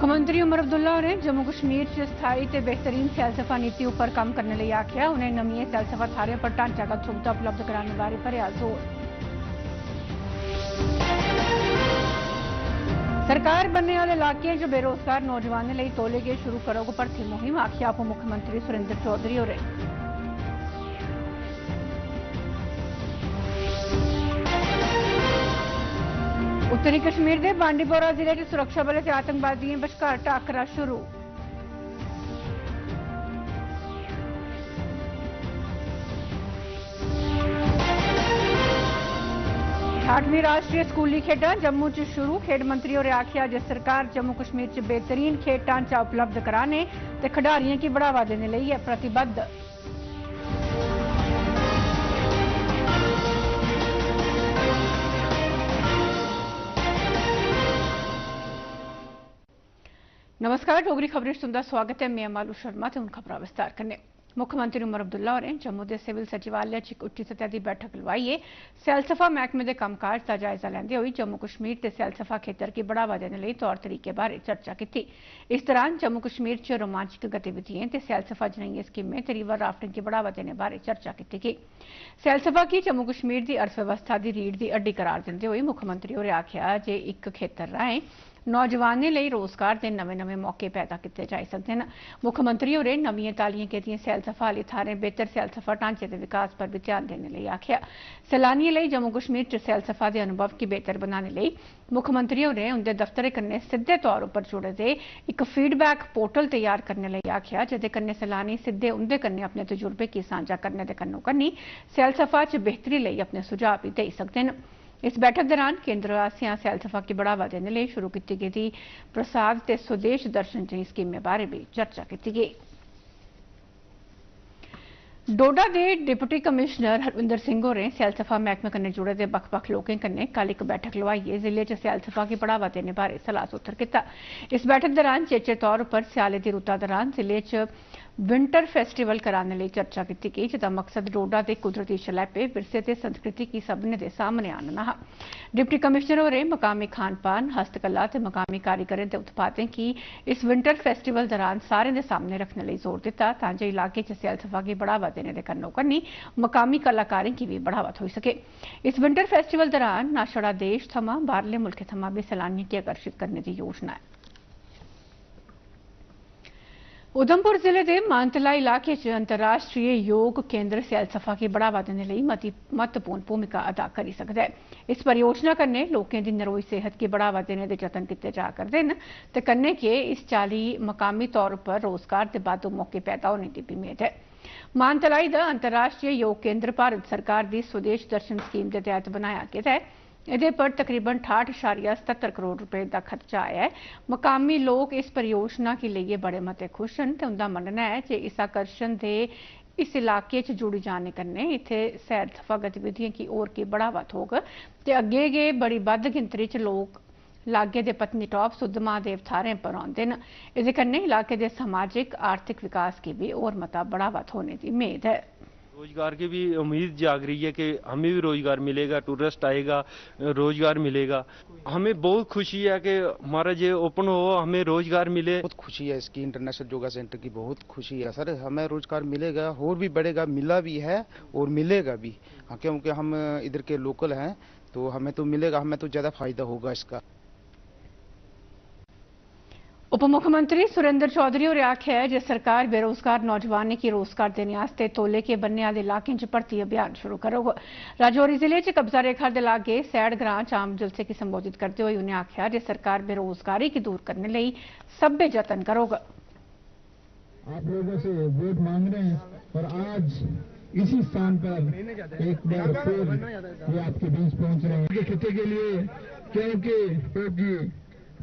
मुख्यमंत्री उमर अब्दुल्ला ने जम्मू कश्मीर च स्थाई ते बेहतरीन सैलसफा नीति उपर काम करने लई आख्या। उन्हें नमियां सैलसफा थाहरें पर ढांचागत सुविधा उपलब्ध कराने बारे भरेआ जोर। सरकार बनने वाले इलाके च बेरोजगार नौजवानों लई तौले गै शुरू करोग भर्ती मुहिम, आख्या उप मुख्यमंत्री सुरेंद्र चौधरी होरें। उत्तरी कश्मीर के बांडीपोरा जिले च सुरक्षा बलें ते आतंकवादियों बश्कार टाकरा शुरू। 8वीं राष्ट्रीय स्कूली खेडां जम्मू च शुरू। खेड मंत्री होरें आख्या जे सरकार जम्मू कश्मीर च बेहतरीन खेड ढांचा उपलब्ध कराने ते खिडारियों की बढ़ावा देने लई है प्रतिबद्ध। नमस्कार, डोगरी खबरें तुंदा स्वागत है। मैं मालू शर्मा ते हुण खबरां विस्तार कन्नै। मुख्यमंत्री उमर अब्दुल्ला होरें जम्मू के सिविल सचिवालय च एक उच्ची सतह की बैठक लवाइए सैलसफा महकमे के कमकाज का जायजा लैंदे होई जम्मू कश्मीर के सैलसफा खेतर की बढ़ावा देने लई तौर तरीके बारे चर्चा की। इस दौरान जम्मू कश्मीर च रोमांचक गतिविधियां ते सैलसफा जनेही स्कीमें ते रिवर राफ्टिंग की बढ़ावा देने बारे चर्चा की गई। सैलसफा की जम्मू कश्मीर की अर्थव्यवस्था की रीढ़ की हड्डी करार दिंदे होई मुख्यमंत्री होरें आख्या जे इक खेतर राहें नौजवानों लई रोजगार के नवे मौके पैदा किए जा सकते हैं। मुख्यमंत्री होरें नवीं तालियां गेदियां सैलसफा आली थाहरें बेहतर सैलसफा ढांचे के विकास पर भी ध्यान देने लई आख्या। सैलानियों लई जम्मू कश्मीर च सैलसफा के अनुभव की बेहतर बनाने लई मुख्यमंत्री होरें उनके दफ्तर कन्नै सिद्धे तौर पर जुड़े दे एक फीडबैक पोर्टल तैयार करने लई आख्या जिहदे कन्नै सैलानी सिद्धे उंदे कन्नै अपने तजुर्बे की सांझा करने के कन्नो कन्नी सैलसफा च बेहतरी लई अपने सुझाव भी दे सकते हैं। इस बैठक दौरान केंद्र आसिया सैलसफा की बढ़ावा देने लई शुरू की गई प्रसाद ते स्वदेश दर्शन जही स्कीमें बारे भी चर्चा की गई। डोडा के डिप्टी कमिश्नर हरविंदर सिंह होरें सैलसफा महकमे कन्नै जुड़े दे बक्ख-बक्ख लोकें कन्नै कल एक बैठक लवाइए जिले च सैलसफा की बढ़ावा देने बारे सलाह सूत्र किया। इस बैठक दौरान चेचे तौर पर स्याले की रुता दौरान जिले च विंटर फेस्टिवल कराने लई चर्चा की गई जिसका मकसद डोडा के कुदरती शलैपे विरसे ते संस्कृति की सबने दे सामने आनना हा। डिप्टी कमिश्नर होरें मकामी खान पान हस्तकला ते मकामी कारीगरें के उत्पादें की इस विंटर फेस्टिवल दौरान सारे दे सामने रखने लई जोर दिता तां जे इलाके च सैलसफा की बढ़ावा देने के कन्नो कन्नी मकामी कलाकारें की भी बढ़ावा थोई सके। इस विंटर फेस्टिवल दौरान ना छड़ा देश थमां बाहरले मुल्खें थमां भी सैलानियों की आकर्षित करने की योजना है। उधमपुर जिले के मानतला इलाके च अंतर्राष्ट्रीय योग केंद्र सैलसफा की बढ़ावा देने लई महत्वपूर्ण भूमिका अदा करी सकता है। इस परियोजना कन्नै लोकें दी नरोई सेहत की बढ़ावा देने के जतन किए जा करते हैं ते कन्नै के इस चाली मकामी तौर पर रोजगार के बाद्धू मौके पैदा होने की भी उम्मीद है। मानतलाई दा अंतर्राष्ट्रीय योग केंद्र भारत सरकार की स्वदेश दर्शन स्कीम के तहत बनाया गया है। इहदे पर तकरीबन 68.77 करोड़ रुपए का खर्चा आया है। मकामी लोग इस परियोजना के लिए बड़े मते खुश हैं ते उनका मनना है कि इस आकर्षण के इस इलाके च जुड़ी जाने कन्नै इत्थे सैलसफा गतिविधियों की ओर की बढ़ावा थोग ते अगे गए बड़ी बद्ध गिनतरी च लोग लागे दे पत्नीटॉप सुद्धमहादेव थाहरें पर आउंदे न। इहदे कन्नै इलाके के सामाजिक आर्थिक विकास की भी और मता बढ़ावा होने की उम्मीद है। रोजगार की भी उम्मीद जाग रही है कि हमें भी रोजगार मिलेगा, टूरिस्ट आएगा, रोजगार मिलेगा। हमें बहुत खुशी है कि हमारा ये ओपन हो, हमें रोजगार मिले। बहुत खुशी है इसकी, इंटरनेशनल योगा सेंटर की बहुत खुशी है सर। हमें रोजगार मिलेगा और भी बढ़ेगा, मिला भी है और मिलेगा भी। क्योंकि हम इधर के लोकल हैं तो हमें तो मिलेगा, हमें तो ज्यादा फायदा होगा इसका। उप मुख्यमंत्री सुरेंद्र चौधरी होरें आख्या है जे सरकार बेरोजगार नौजवानों की रोजगार देने वास्ते तौले के बनने आले इलाकें च भर्ती अभियान शुरू करोग। राजौरी जिले च कब्जा रेखा के लागे सैड ग्रां च आम जलसे की संबोधित करते हुए उन्हें आख्या जे सरकार बेरोजगारी की दूर करने लई सभ्य जतन करोग। आप लोगों से वोट मांग रहे हैं और आज इसी स्थान पर एक बार फिर ये आपके बीच पहुंच रहे हैं खिते के लिए, क्योंकि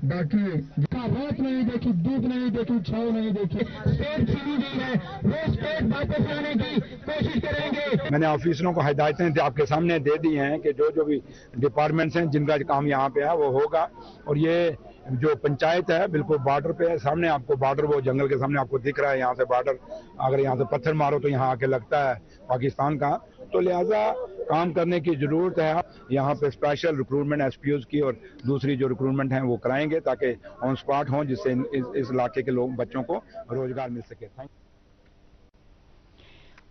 बाकी रात नहीं देखी, धूप नहीं देखी, छाव नहीं देखी, स्टेट चुनी गई है, वो स्टेट वापस लाने की कोशिश करेंगे। मैंने ऑफिसरों को हिदायतें आपके सामने दे दी हैं कि जो भी डिपार्टमेंट्स हैं जिनका काम यहाँ पे है वो होगा। और ये जो पंचायत है बिल्कुल बॉर्डर पे है, सामने आपको बॉर्डर वो जंगल के सामने आपको दिख रहा है। यहाँ से बॉर्डर अगर यहाँ से पत्थर मारो तो यहाँ आके लगता है पाकिस्तान का। तो लिहाजा काम करने की जरूरत है। यहाँ पे स्पेशल रिक्रूटमेंट एसपीओज की और दूसरी जो रिक्रूटमेंट है वो कराएंगे ताकि ऑन स्पॉट हों, जिससे इस इलाके के लोग बच्चों को रोजगार मिल सके। Thank you.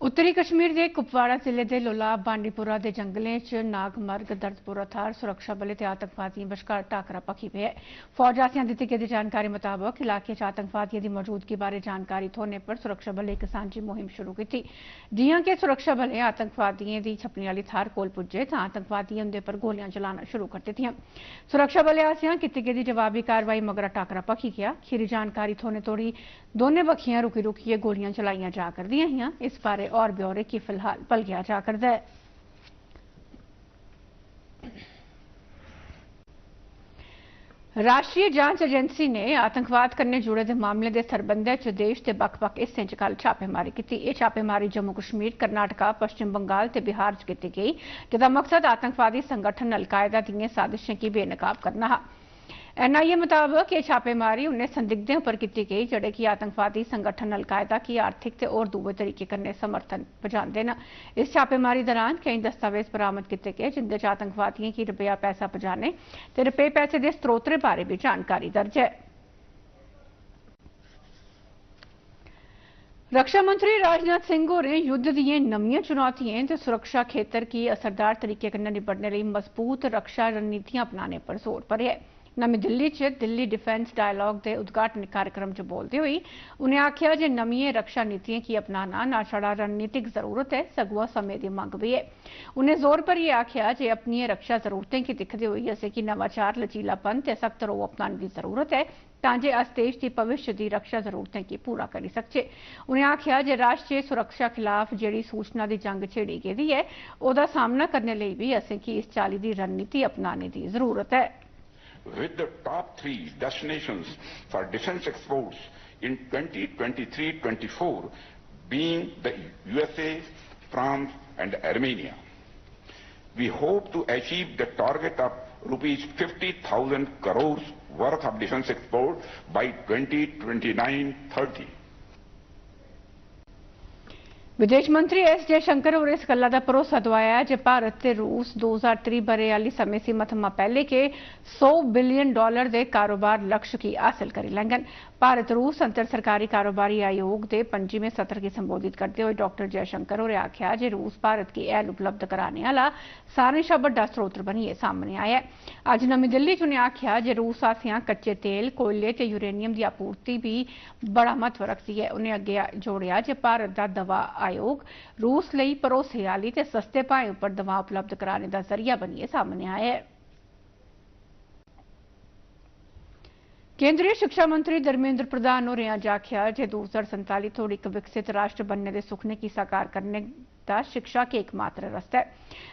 उत्तरी कश्मीर के कुपवाड़ा जिले के लोलाब बांडीपुरा के जंगलों च नागमर्ग दर्दपुरा थार सुरक्षा बलें ते आतंकवादियों बश्कार टाकरा भखी पे है। फौज आसेआ दित्ती गेदी जानकारी मुताबक इलाके च आतंकवादियों की मौजूदगी बारे जानकारी थ्होने पर सुरक्षा बलें एक सांझी मुहिम शुरू की। जियां कि सुरक्षा बलें आतंकवादियों की छप्पने वाली थार कोल पुज्जे तां आतंकवादियों उंदे पर गोलियां चलाना शुरू कर दित्तियां। सुरक्षा बलें आसेआ कीती गेदी जवाबी कार्रवाई मगरा टाकरा भखी गया। खीरी जानकारी थ्होने तोड़ी दोने बखियां रुकी रुकिए गोलियां चलाईयां जा करदियां हियां। इस बारे और ब्यौरे की फिलहाल पलगया जा करदा है। राष्ट्रीय जांच एजेंसी ने आतंकवाद कन्नै जुड़े दे मामले दे सरबंधै च देश दे बक्ख-बक्ख हिस्सें च कल छापेमारी कीती। एह छापेमारी जम्मू कश्मीर, कर्नाटका, पश्चिम बंगाल ते बिहार च कीती गई, जेदा मकसद आतंकवादी संगठन अलकायदा दियें साजिशें की बेनकाब करना हा। एनआईए मुताबक यह छापेमारी उन्हें संदिग्धों पर की गई जेडे कि आतंकवादी संगठन अलकायदा की आर्थिक ते और दूए तरीके कन्नै समर्थन पजांदे न। इस छापेमारी दौरान कई दस्तावेज बरामद किए गए जिंदे च आतंकवादियों की रुपया पैसा पजाने ते रुपये पैसे के स्त्रोतरें बारे भी जानकारी दर्ज है। रक्षा मंत्री राजनाथ सिंह होरें युद्ध दियें नमियां चुनौतियां ते सुरक्षा खेतर की असरदार तरीके कन्नै निबड़ने लई मजबूत रक्षा रणनीतियां अपनाने पर जोर भरेआ है। नमीं दिल्ली च दिल्ली डिफेंस डायलॉग के उद्घाटन कार्यक्रम च बोलते हुए उन्हें आख्या जे नमियां रक्षा नीतियां की अपनाना ना छड़ा रणनीतिक जरूरत है सगुआ समय की मंग भी है। उन्हें जोर पर यह आख्या जे अपनी रक्षा जरूरतें की दिखते हुए असें कि नवाचार, लचीलापन ते सख्त रोह अपनाने की जरूरत है तां जे अस देश की भविष्य की रक्षा जरूरतें की पूरा करी सकचे। उन्हें आख्या जे राष्ट्रीय सुरक्षा खिलाफ जिहड़ी सूचना की जंग छेड़ी गेदी है ओहदा सामना करने लई भी असें कि इस चाली की रणनीति अपनाने की जरूरत है। With the top 3 destinations for defense exports in 2023-24 being the USA, France and Armenia, we hope to achieve the target of rupees 50,000 crores worth of defense export by 2029-30. विदेश मंत्री एस जयशंकर होरें इस गल्ला दा भरोसा दवाया जे भारत ते रूस 2030 बरे आली समय सीमा थमां पहले के $100 बिलियन दे कारोबार लक्ष्य की हासिल करी लैंगन। भारत रूस अंतर सरकारी कारोबारी आयोग के 25वें सत्र की संबोधित करते हुए डॉक्टर जयशंकर होरें आख्या जे रूस भारत की ऐल उपलब्ध कराने वाला सारें शा बड्डा स्रोत बनिए सामने आया है। अज नमीं दिल्ली च उन्हें आख्या जे रूस आसेआ कच्चे तेल, कोयले ते यूरेनियम की आपूर्ति भी बड़ा महत्व रखती है। उन्हें अगे जोड़िया जे भारत का दवा आयोग रूस लई भरोसे आली ते सस्ते भाएं उपर दवा उपलब्ध कराने का जरिया बनिए सामने आया है। केंद्रीय शिक्षा मंत्री धर्मेंद्र प्रधान होरें अज आख्या जे 2047 तोड़ी एक विकसित राष्ट्र बनने के सुखने की साकार करने का शिक्षा के एकमात्र रस्ता है।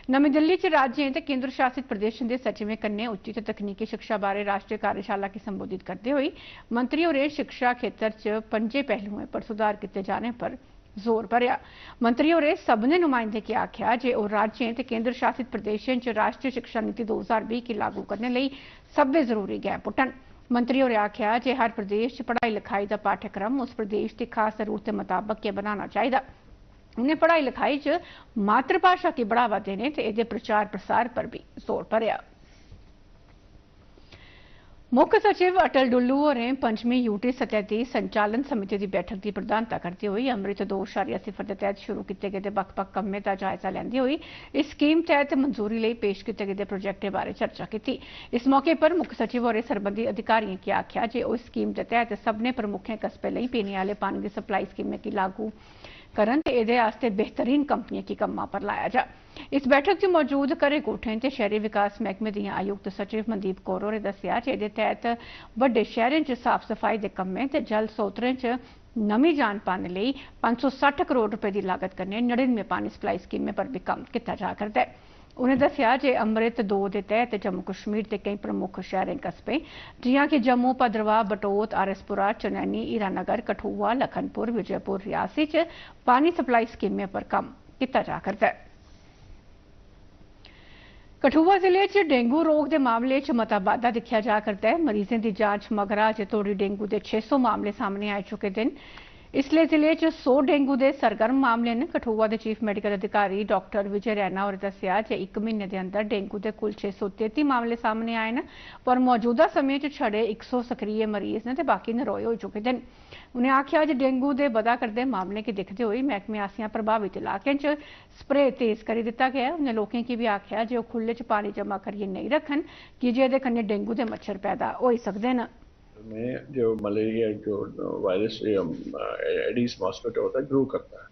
नमीं दिल्ली च राज्यों ते केंद्र शासित प्रदेशों के सचिवें कन्नै उच्ची ते तकनीकी शिक्षा बारे राष्ट्रीय कार्यशाला की संबोधित करते हुए मंत्री होरें शिक्षा खेतर च 5 पहलुओं पर सुधार किए जाने पर जोर भरिया। मंत्री होरें सभनें नुमाइंदें की आख्या जे ओह राज्यों ते केंद्र शासित प्रदेशों च राष्ट्रीय शिक्षा नीति 2020 की लागू करने लई सब्बै जरूरी गैं पुट्टन। मंत्री होरें आख्या जे हर प्रदेश च पढ़ाई लिखाई का पाठ्यक्रम उस प्रदेश की खास जरूरतें मुताबक के बनाना चाहिए। उन्हें पढ़ाई लिखाई च मातृभाषा की बढ़ावा देने ते इहदे प्रचार प्रसार पर भी जोर भरिया। मुख्य सचिव अटल डुल्लू होरें 5वीं यूटी सतह की संचालन समिति की बैठक की प्रधानता करते हुए अमृत 2.0 के तहत शुरू किए गए बक्ख-बक्ख कम्में का जायजा लैंदे हुए इस स्कीम तहत मंजूरी लई पेश किए गए प्रोजेक्टें बारे चर्चा की। इस मौके पर मुख्य सचिव होरें सरबंधी अधिकारियों की आख्या जे उस स्कीम के तहत सभनें प्रमुखें कस्बे लई पीने वाले पानी की सप्लाई स्कीमें की लागू करन ते एदे आस्ते बेहतरीन कंपनियों की कम्मा पर लाया जा। इस बैठक च मौजूद घरें कोठें ते शहरी विकास महकमे दी आयुक्त सचिव मनदीप कौर होरें दस्सिया जे एदे तहत बड्डे शहरें च साफ सफाई दे कम्में ते जल स्रोतें च नमीं जान पाने लई 560 करोड़ रुपए की लागत कन्नै 99 पानी सप्लाई स्कीमें पर भी कम्म कीता जा करदा है। उन्हें दस्सिया जे अमृत 2 के तहत जम्मू कश्मीर के कई प्रमुख शहरें कस्बे जियां कि जम्मू, भद्रवाह, बटोत, आरएसपुरा, चनैनी, हीरानगर, कठुआ, लखनपुर, विजयपुर, रियासी च पानी सप्लाई स्कीमें पर कम्म कीता जा करदा है। कठुआ जिले च डेंगू रोग के मामले च मता बाद्धा दिखा जा करता है। मरीजों की जांच मगरा अजे तोड़ी डेंगू के 600 मामले सामने आ चुके हैं। इसलिए जिले च 100 डेंगू के सरगर्म मामले ने। कठुआ के चीफ मैडिकल अधिकारी डॉक्टर विजय रैना होरें दस्सिया जे 1 महीने के अंदर डेंगू के कुल 633 मामले सामने आए हैं, पर मौजूदा समय च छड़े 100 सक्रिय मरीज ने ते बाकी नरोए हो चुके हैं। उन्हें आख्या जे डेंगू के बधा करते मामले की दिखते हुए महकमे आसियां प्रभावित इलाकों च स्प्रे तेज कर दिता गया। उन्हें लोगों की भी आख्या जे खुले च पानी जमा करिए नहीं रखन कि जे दे कन्ने डेंगू के मच्छर पैदा हो सकते हैं। में जो मलेरिया जो वायरस एडीज मॉस्किटो होता है ग्रो करता है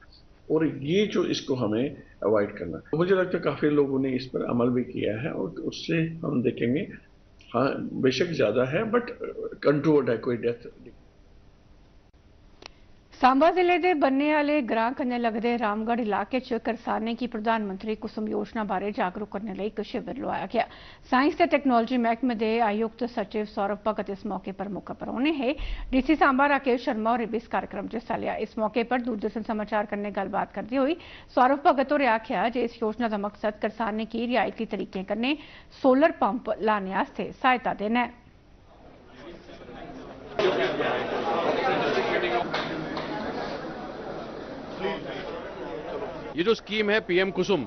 और ये जो इसको हमें अवॉइड करना है। मुझे लगता है काफ़ी लोगों ने इस पर अमल भी किया है और उससे हम देखेंगे हाँ बेशक ज़्यादा है बट कंट्रोल्ड है, कोई डेथ। सांबा जिले के बन्ने वाले ग्रां कन्ने लगदे रामगढ़ इलाके च करसाने की प्रधानमंत्री कुसुम योजना बारे जागरूक करने लई एक शिविर लवाया गया। साइंस ते टेक्नोलॉजी महकमे के आयुक्त सचिव सौरभ भगत इस मौके पर मुख परौने है। डीसी सांबा राकेश शर्मा और भी इस कार्यक्रम च हिस्सा लिया। इस मौके पर दूरदर्शन समाचार कन्ने गलबात करते हुए सौरभ भगत होरें आख्या जे इस योजना का मकसद करसाने की रियायती तरीके कन्ने सोलर पंप लाने आस्ते सहायता देना है। ये जो स्कीम है पीएम कुसुम,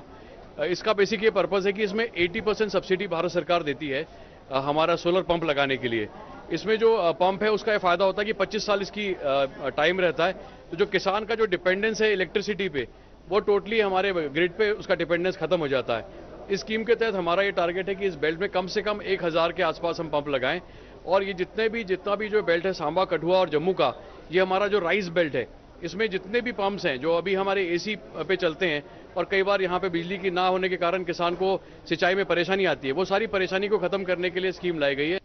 इसका बेसिक ये पर्पस है कि इसमें 80% सब्सिडी भारत सरकार देती है हमारा सोलर पंप लगाने के लिए। इसमें जो पंप है उसका ये फायदा होता है कि 25 साल इसकी टाइम रहता है, तो जो किसान का जो डिपेंडेंस है इलेक्ट्रिसिटी पे वो टोटली हमारे ग्रिड पे उसका डिपेंडेंस खत्म हो जाता है। इस स्कीम के तहत हमारा ये टारगेट है कि इस बेल्ट में कम से कम 1000 के आसपास हम पंप लगाएं और ये जितना भी जो बेल्ट है सांबा, कठुआ और जम्मू का, ये हमारा जो राइस बेल्ट है, इसमें जितने भी पंप्स हैं जो अभी हमारे एसी पे चलते हैं और कई बार यहाँ पे बिजली की ना होने के कारण किसान को सिंचाई में परेशानी आती है, वो सारी परेशानी को खत्म करने के लिए स्कीम लाई गई है।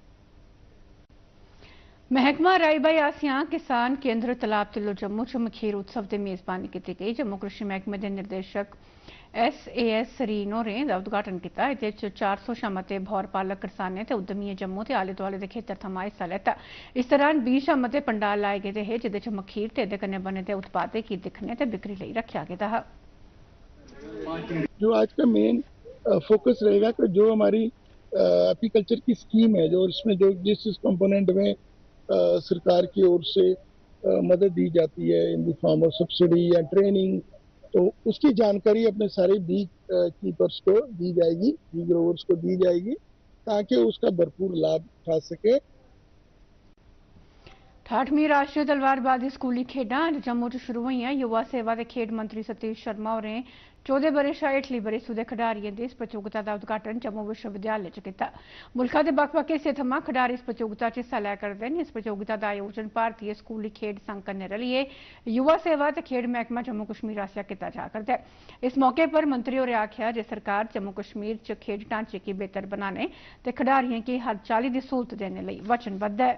महकमा राई बाई आसियां किसान केंद्र तालाब तिल्लो जम्मू च मखीर उत्सव की मेजबानी की गई। जम्मू कृषि महकमे के निर्देशक SAS सरीन होरें उद्घाटन किया। इहदे च 400 शा मते भौर पालक करसाने ते उद्यमियें जम्मू ते आले दुआले दे खेतर थमां हिस्सा लैता। इस दौरान 20 शा मते पंडाल लाए गेदे हे जिहदे च मखीर ते इहदे कन्नै बने दे उत्पादें की दिक्खने ते बिक्री लई रखा गेदा हा। जो आज का मेन फोकस रहेगा कि जो हमारी एपीकल्चर की स्कीम है, जो इसमें जो जिस कंपोनेंट में सरकार की ओर से मदद दी जाती है in the form of subsidy या ट्रेनिंग, तो उसकी जानकारी अपने सारे बीज कीपर्स को दी जाएगी, बीज ग्रोवर्स को दी जाएगी ताकि उसका भरपूर लाभ उठा सके। 68वीं राष्ट्रीय तलवारबाजी स्कूली खेडां अज जम्मू च शुरू हुई। युवा सेवा के खेड मंत्री सतीश शर्मा होरें 14 ब'रे शा हेठली बरेसू दे खिडारियें दी इस प्रतियोगिता का उद्घाटन जम्मू विश्वविद्यालय च कीता। मुल्खा दे बक्ख-बक्ख हिस्से थमां खिडारी इस प्रतियोगिता च हिस्सा लै करदे न। इस प्रतियोगिता का आयोजन भारतीय स्कूली खेड संघ कन्नै रलियै युवा सेवा ते खेड मैह्कमा जम्मू कश्मीर आसेआ कीता जा करदा है। इस मौके पर मंत्री होरें आखेआ जे सरकार जम्मू कश्मीर च खेड ढांचे गी बेहतर बनाने ते खिडारियें गी हर चाल्ली दी सहूलत देने लई वचनबद्ध है।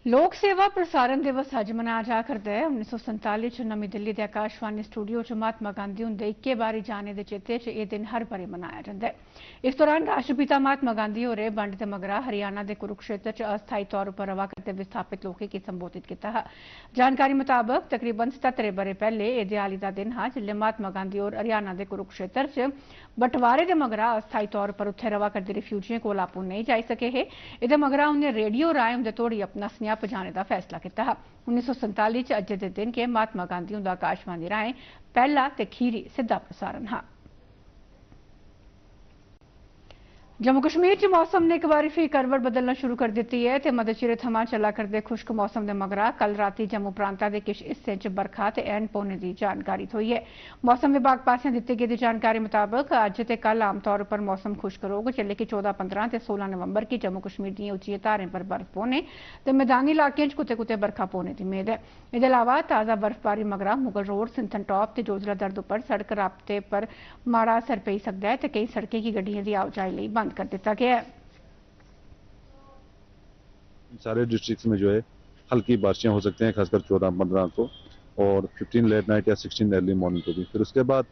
लोक सेवा प्रसारण दिवस अज मनाया जा करदा है। 1947 च नमीं दिल्ली के आकाशवाणी स्टूडियो च महात्मा गांधी हुंदे 21 बारी जाने के चेते च यह दिन हर बरे मनाया जाता है। इस दौरान राष्ट्रपिता महात्मा गांधी होरें बंड ते मगरा हरियाणा के कुरुक्षेत्र च अस्थायी तौर पर रवा करते विस्थापित लोगों की संबोधित किया। जानकारी मुताबक तकरीबन 77 बरे पहले यह दियाली का दिन हा जिसले महात्मा गांधी और हरियाणा के कुरुक्षेत्र च बंटवारे के मगरा अस्थायी तौर पर उत्थे रवा करते रिफ्यूजियों को आपू नहीं जाई सके है। इहदे मगरा उन्हें रेडियो राय उंदे तोड़ी अपना स्नेहा पजाने का फैसला किया। 1947 च अज्ज दे दिन के महात्मा गांधी उंदा आकाशवाणी राय पहला ते खीरी सीधा प्रसारण हा। जम्मू कश्मीर च मौसम ने एक बार फिर करवट बदलना शुरू कर दी है ते मते चिरे थमां चला करदे खुश्क मौसम के मगरा कल राती जम्मू प्रांता के किश हिस्सें च बरखा ते ऐन पौने की जानकारी थोई है। मौसम विभाग पासेआ दित्ती गेदी जानकारी मुताबक अज्ज ते कल आमतौर पर मौसम खुश्क रौह्ग जिसले कि 14, 15 ते 16 नवंबर की जम्मू कश्मीर दी उच्चियें धारें पर बर्फ पौने ते मैदानी इलाकें च कुते कुते बरखा पौने की उम्मीद है। इहदे अलावा ताज़ा बर्फबारी मगरा मुगल रोड, सिंथन टॉप ते जोजिला दर्द उपर सड़क राबते पर माड़ा असर पेई सकदा है ते कई सड़कें की गड्डियों की आवाजाही लई बंद कर दिता गया है। सारे डिस्ट्रिक्ट्स में जो है हल्की बारिशें हो सकते हैं, खासकर 14, 15 को और 15 लेट नाइट या 16 अर्ली मॉर्निंग को भी। फिर उसके बाद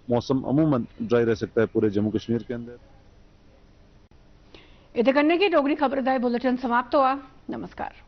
मौसम अमूमन ड्राई रह सकता है पूरे जम्मू कश्मीर के अंदर। इहदे कन्नै गै डोगरी खबर दा बुलेटिन समाप्त हुआ। नमस्कार।